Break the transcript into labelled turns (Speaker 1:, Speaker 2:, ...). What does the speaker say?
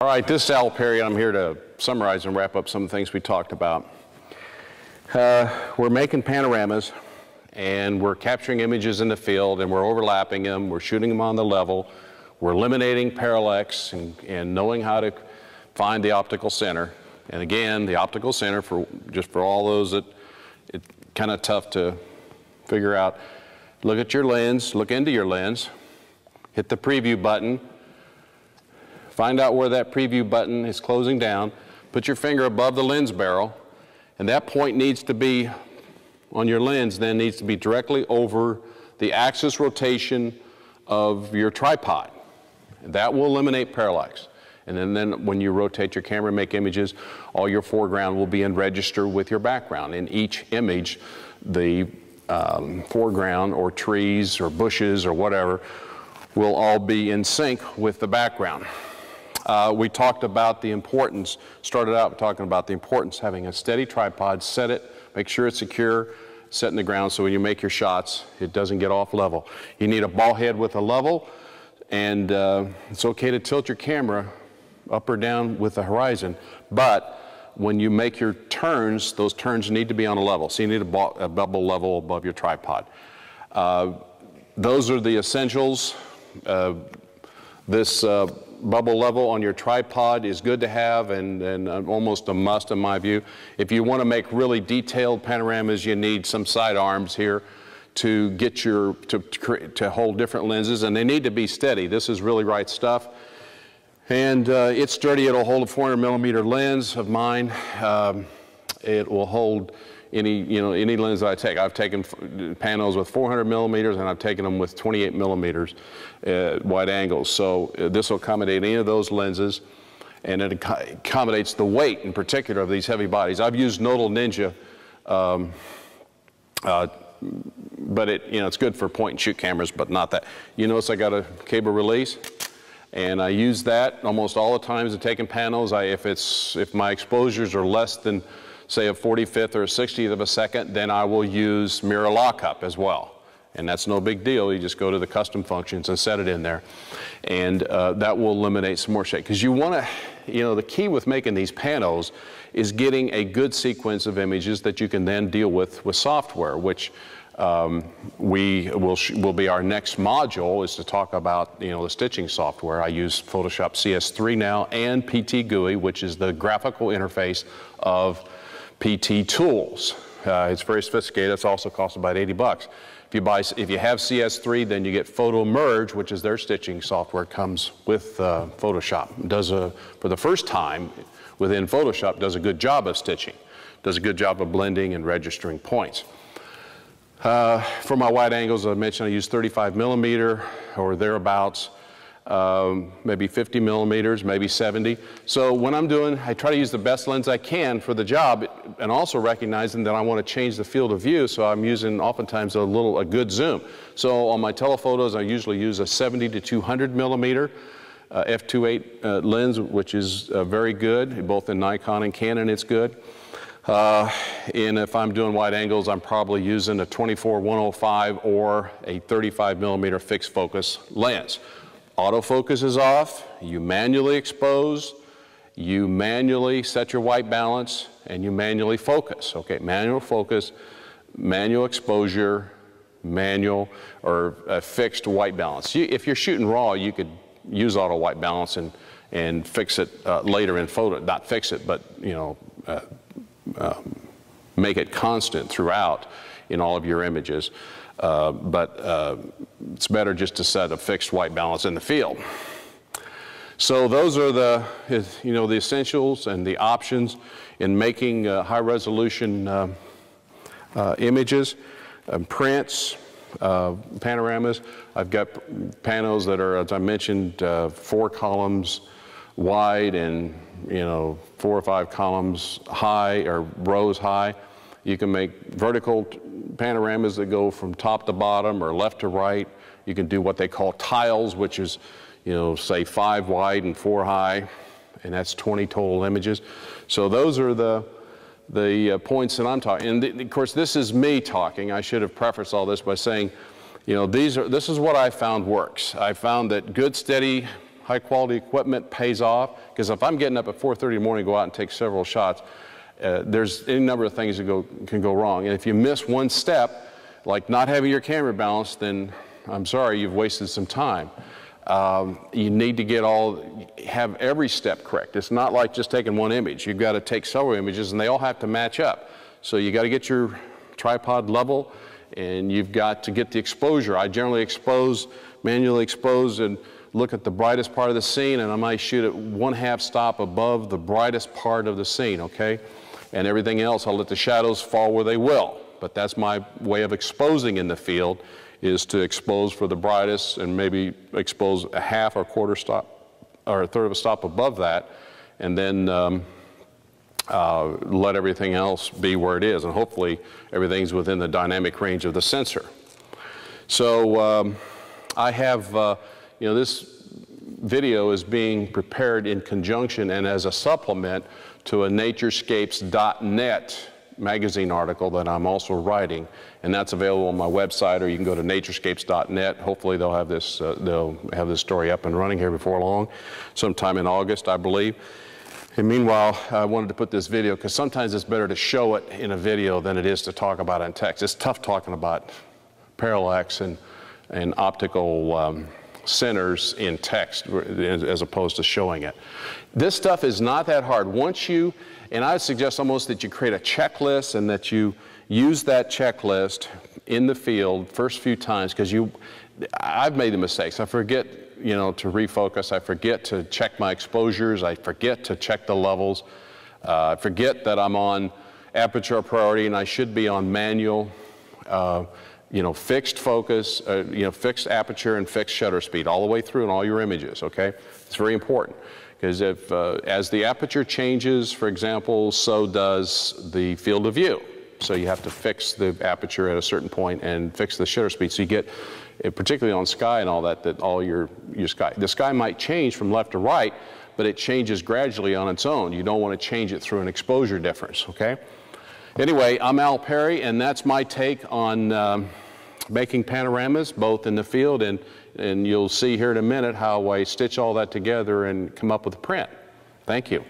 Speaker 1: All right, this is Al Perry. I'm here to summarize and wrap up some of the things we talked about. We're making panoramas, and we're capturing images in the field, and we're overlapping them. We're shooting them on the level. We're eliminating parallax and knowing how to find the optical center. And again, the optical center, just for all those that it's kind of tough to figure out, look at your lens, look into your lens, hit the preview button, find out where that preview button is closing down, put your finger above the lens barrel, and that point needs to be on your lens, then needs to be directly over the axis rotation of your tripod. That will eliminate parallax. And then when you rotate your camera and make images, all your foreground will be in register with your background. In each image, the foreground or trees or bushes or whatever will all be in sync with the background. We talked about the importance, started out talking about the importance of having a steady tripod, set it, make sure it's secure, set in the ground so when you make your shots, it doesn't get off level. You need a ball head with a level, and it's okay to tilt your camera up or down with the horizon, but when you make your turns, those turns need to be on a level. So you need a bubble level above your tripod. Those are the essentials. This bubble level on your tripod is good to have and almost a must in my view. If you want to make really detailed panoramas, you need some side arms here to get to hold different lenses, and they need to be steady. This is really right stuff. And it's sturdy. It'll hold a 400 millimeter lens of mine. It will hold any lens that I take. I've taken panos with 400 millimeters, and I've taken them with 28 millimeters wide angles. So this will accommodate any of those lenses, and it accommodates the weight in particular of these heavy bodies. I've used Nodal Ninja, but it's good for point and shoot cameras, but not that. You notice I got a cable release, and I use that almost all the times in taking panos. If my exposures are less than, say, a 45th or a 60th of a second, then I will use mirror lockup as well. And that's no big deal. You just go to the custom functions and set it in there. And that will eliminate some more shake. Because you want to, the key with making these panos is getting a good sequence of images that you can then deal with software, which will be our next module, is to talk about the stitching software. I use Photoshop CS3 now and PT GUI, which is the graphical interface of PT tools. It's very sophisticated. It's also costs about 80 bucks. If you have CS3, then you get Photo Merge, which is their stitching software, comes with Photoshop. For the first time within Photoshop, does a good job of stitching, does a good job of blending and registering points. For my wide angles, I mentioned I use 35 millimeter or thereabouts, maybe 50 millimeters, maybe 70. So when I'm doing, I try to use the best lens I can for the job, and also recognizing that I want to change the field of view, so I'm using oftentimes a good zoom. So on my telephotos, I usually use a 70 to 200 millimeter f2.8 lens, which is very good, both in Nikon and Canon it's good. And if I'm doing wide angles, I'm probably using a 24-105 or a 35 millimeter fixed focus lens. Autofocus is off, you manually expose, you manually set your white balance, and you manually focus. Okay, manual focus, manual exposure, manual or fixed white balance. If you're shooting raw, you could use auto white balance and fix it later in photo, not fix it, but make it constant throughout in all of your images. But it's better just to set a fixed white balance in the field. So those are the essentials and the options in making high resolution images, prints, panoramas. I've got panos that are, as I mentioned, 4 columns wide and 4 or 5 columns high or rows high. You can make vertical panoramas that go from top to bottom or left to right. You can do what they call tiles, which is, say 5 wide and 4 high, and that's 20 total images. So those are the points that I'm talking. And of course, this is me talking. I should have prefaced all this by saying, this is what I found works. I found that good, steady, high quality equipment pays off, because if I'm getting up at 4:30 in the morning, go out and take several shots, there's any number of things that can go wrong. And if you miss one step, like not having your camera balanced, then I'm sorry, you've wasted some time. You need to have every step correct. It's not like just taking one image. You've got to take several images, and they all have to match up. So you got to get your tripod level, and you've got to get the exposure. I generally manually expose, and look at the brightest part of the scene, and I might shoot at 1/2 stop above the brightest part of the scene, okay? And everything else, I'll let the shadows fall where they will. But that's my way of exposing in the field, is to expose for the brightest and maybe expose a 1/2 or 1/4 stop or 1/3 of a stop above that, and then let everything else be where it is, and hopefully everything's within the dynamic range of the sensor. So I have, this video is being prepared in conjunction and as a supplement to a naturescapes.net magazine article that I'm also writing, and that's available on my website, or you can go to naturescapes.net. Hopefully they'll have this story up and running here before long, sometime in August, I believe. And meanwhile, I wanted to put this video, because sometimes it's better to show it in a video than it is to talk about it in text. It's tough talking about parallax and optical centers in text as opposed to showing it. This stuff is not that hard. And I suggest almost that you create a checklist, and that you use that checklist in the field first few times, because I've made the mistakes. I forget, to refocus. I forget to check my exposures. I forget to check the levels. I forget that I'm on aperture priority, and I should be on manual. Fixed focus, fixed aperture and fixed shutter speed all the way through in all your images, okay? It's very important, because as the aperture changes, for example, so does the field of view. So you have to fix the aperture at a certain point and fix the shutter speed. So you get, particularly on sky and all that all your sky. The sky might change from left to right, but it changes gradually on its own. You don't want to change it through an exposure difference, okay? Anyway, I'm Al Perry, and that's my take on making panoramas, both in the field, and you'll see here in a minute how I stitch all that together and come up with a print. Thank you.